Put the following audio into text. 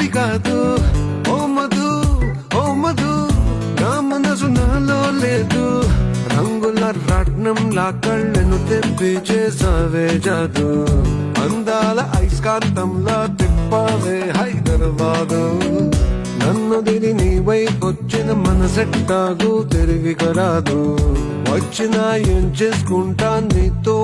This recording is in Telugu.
కాదు ఓ మధు ఓ మధు నా మనసు నాలో లేదు రంగుల రత్నంలా కళ్ళను తెప్పి చేసావే జాదు అందాల ఐస్కాంతంలా తిప్పావే హైదరాబాదు నన్ను దిని నీ వైపొచ్చిన మనసెట్టాగు తిరిగి కరాదు వచ్చినా ఏం చేసుకుంటా నీతో